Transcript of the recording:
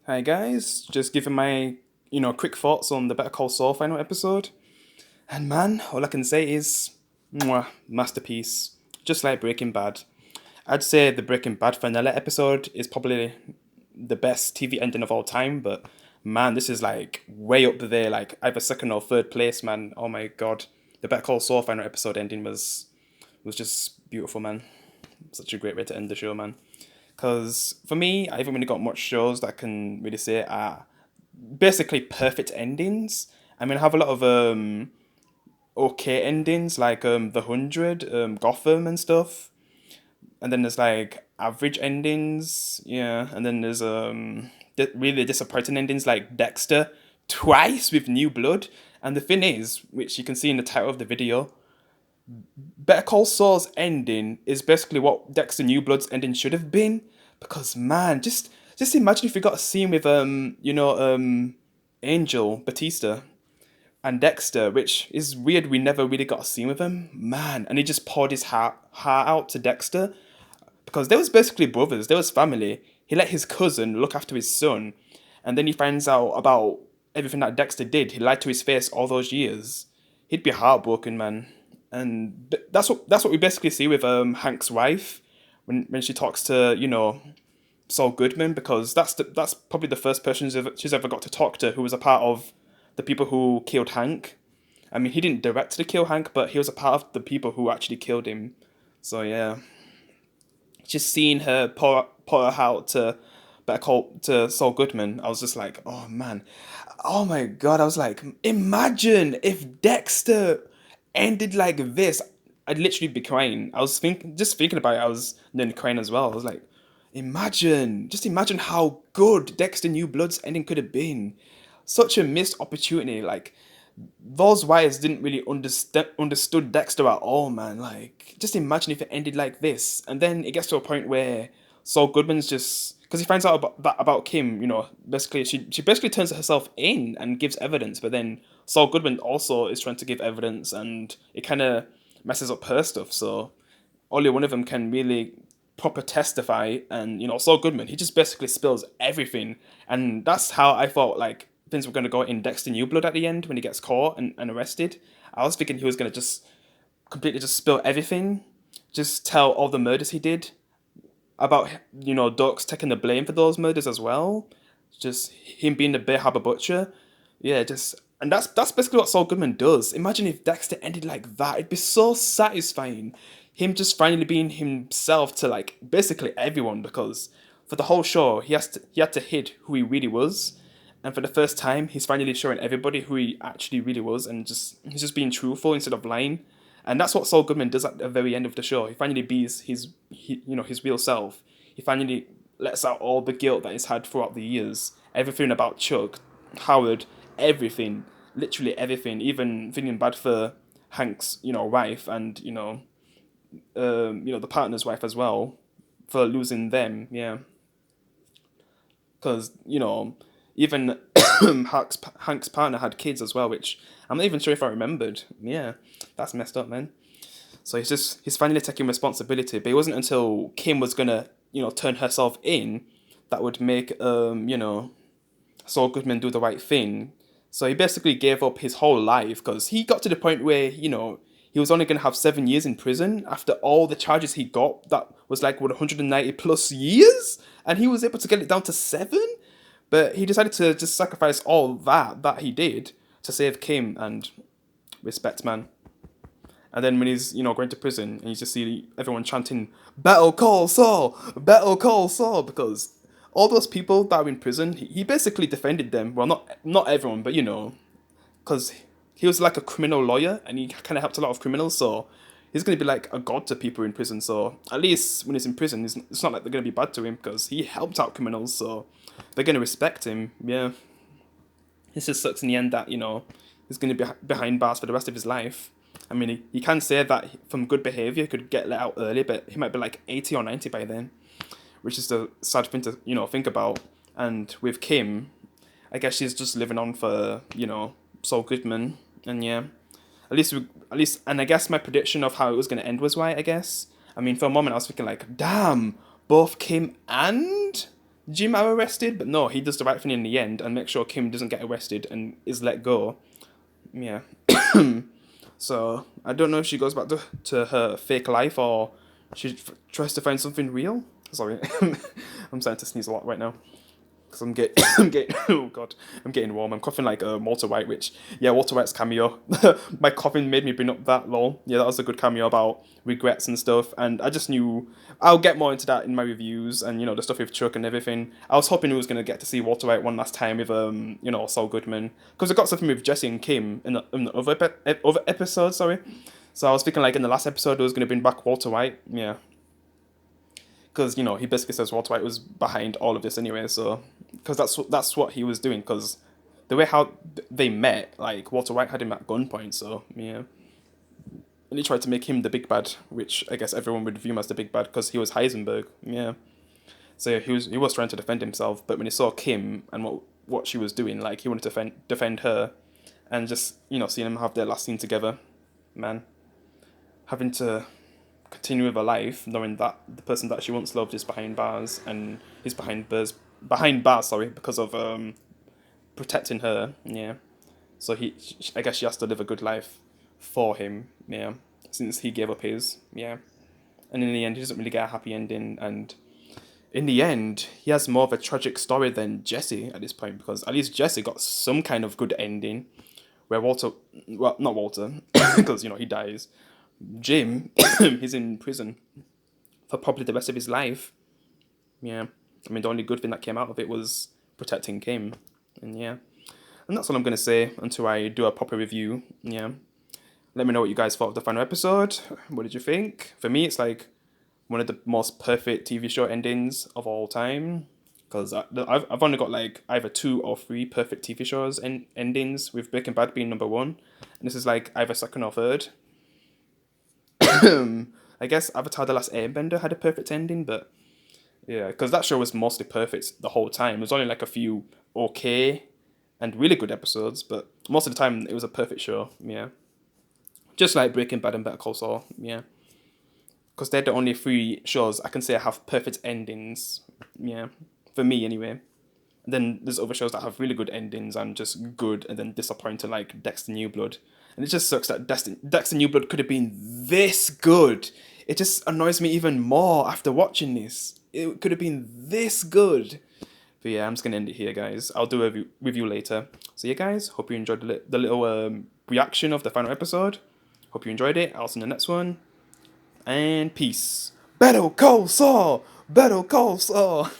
Hi guys, just giving my quick thoughts on the Better Call Saul final episode. And man, all I can say is, masterpiece. Just like Breaking Bad. I'd say the Breaking Bad finale episode is probably the best TV ending of all time, but man, this is like way up there, like either second or third place, man. Oh my god, the Better Call Saul final episode ending was just beautiful, man. Such a great way to end the show, man. Because for me, I haven't really got much shows that I can really say are basically perfect endings. I mean, I have a lot of okay endings like The 100, Gotham and stuff, and then there's like average endings, yeah, and then there's really disappointing endings like Dexter twice with new blood. And the thing is, which you can see in the title of the video, Better Call Saul's ending is basically what Dexter New Blood's ending should have been. Because man, just imagine if we got a scene with Angel Batista and Dexter, which is weird. We never really got a scene with him, man. And he just poured his heart out to Dexter because they was basically brothers. They was family. He let his cousin look after his son, and then he finds out about everything that Dexter did. He lied to his face all those years. He'd be heartbroken, man. And that's what we basically see with Hank's wife when she talks to Saul Goodman, because that's probably the first person she's ever got to talk to who was a part of the people who killed Hank. I mean, he didn't directly kill Hank, but he was a part of the people who actually killed him. So yeah, just seeing her pour her out to to Saul Goodman, I was just like, oh man, oh my god, I was like, imagine if Dexter ended like this. I'd literally be crying. I was just thinking about it, I was then crying as well. I was like, just imagine how good Dexter New Blood's ending could have been. Such a missed opportunity. Like those writers didn't really understood Dexter at all, man. Like, just imagine if it ended like this, and then it gets to a point where Saul Goodman's just because he finds out about Kim. Basically she basically turns herself in and gives evidence, but then Saul Goodman also is trying to give evidence, and it kind of messes up her stuff. So only one of them can really proper testify, and Saul Goodman, he just basically spills everything. And that's how I thought like things were going to go in Dexter New Blood at the end when he gets caught and arrested. I was thinking he was going to just completely just spill everything, just tell all the murders he did, about Dux taking the blame for those murders as well, just him being the Bear Harbor Butcher. Yeah, just and that's basically what Saul Goodman does. Imagine if Dexter ended like that. It'd be so satisfying. Him just finally being himself to like basically everyone, because for the whole show he had to hide who he really was. And for the first time, he's finally showing everybody who he actually really was, and he's just being truthful instead of lying. And that's what Saul Goodman does at the very end of the show. He finally bees his real self. He finally lets out all the guilt that he's had throughout the years. Everything about Chuck, Howard, everything, literally everything. Even feeling bad for Hank's wife, and the partner's wife as well, for losing them. Yeah, because even Hank's partner had kids as well, which I'm not even sure if I remembered. Yeah, that's messed up, man. So he's finally taking responsibility. But it wasn't until Kim was gonna turn herself in that would make Saul Goodman do the right thing. So he basically gave up his whole life because he got to the point where he was only gonna have 7 years in prison after all the charges he got. That was like 190 plus years, and he was able to get it down to 7. But he decided to just sacrifice all that he did to save Kim, and respect, man. And then when he's going to prison, and you just see everyone chanting "Better Call Saul, Better Call Saul," because all those people that were in prison, he basically defended them. Well, not everyone, but because he was like a criminal lawyer, and he kind of helped a lot of criminals. So he's gonna be like a god to people in prison. So at least when he's in prison, it's not like they're gonna be bad to him because he helped out criminals. So they're gonna respect him. Yeah, it just sucks in the end that he's gonna be behind bars for the rest of his life. I mean, he can say that from good behavior he could get let out early, but he might be like 80 or 90 by then, which is the sad thing to think about. And with Kim, I guess she's just living on for Saul Goodman, and yeah, and I guess my prediction of how it was gonna end was right. I guess. I mean, for a moment I was thinking like, damn, both Kim and Jim are arrested, but no, he does the right thing in the end and makes sure Kim doesn't get arrested and is let go. Yeah. So I don't know if she goes back to her fake life or she tries to find something real. Sorry, I'm starting to sneeze a lot right now because I'm getting, oh god, I'm getting warm. I'm coughing like Walter White, which yeah, Walter White's cameo. My coughing made me bring up that lol. Yeah, that was a good cameo about regrets and stuff. And I just knew I'll get more into that in my reviews and the stuff with Chuck and everything. I was hoping we was gonna get to see Walter White one last time with Saul Goodman because we got something with Jesse and Kim in the other episode. Sorry. So I was thinking like in the last episode it was gonna bring back Walter White. Yeah, because he basically says Walter White was behind all of this anyway. So because that's what he was doing. Because the way how they met, like Walter White had him at gunpoint. So yeah, and he tried to make him the big bad, which I guess everyone would view him as the big bad because he was Heisenberg. Yeah. So he was trying to defend himself, but when he saw Kim and what she was doing, like he wanted to defend her, and just seeing them have their last scene together, man, having to continue with her life, knowing that the person that she once loved is behind bars and is behind bars, sorry, because of protecting her. Yeah. So I guess she has to live a good life for him. Yeah. Since he gave up his. Yeah. And in the end, he doesn't really get a happy ending. And in the end, he has more of a tragic story than Jesse at this point because at least Jesse got some kind of good ending. Where Walter, well, not Walter, because he dies. Jim, he's in prison for probably the rest of his life. Yeah. I mean, the only good thing that came out of it was protecting Kim. And yeah. And that's all I'm going to say until I do a proper review. Yeah. Let me know what you guys thought of the final episode. What did you think? For me, it's like one of the most perfect TV show endings of all time. Because I've only got like either 2 or 3 perfect TV shows endings, with Breaking Bad being number 1. And this is like either second or third. I guess Avatar The Last Airbender had a perfect ending, but yeah, because that show was mostly perfect the whole time. There's only like a few okay and really good episodes, but most of the time it was a perfect show. Yeah, just like Breaking Bad and Better Call Saul. Yeah, because they're the only 3 shows I can say have perfect endings. Yeah, for me anyway. And then there's other shows that have really good endings and just good and then disappointing, like Dexter New Blood. And it just sucks that Dexter New Blood could have been this good. It just annoys me even more after watching this. It could have been this good. But yeah, I'm just going to end it here, guys. I'll do a review later. So yeah, guys, hope you enjoyed the little reaction of the final episode. Hope you enjoyed it. I'll see you in the next one. And peace. Better Call Saul! Better Call Saul!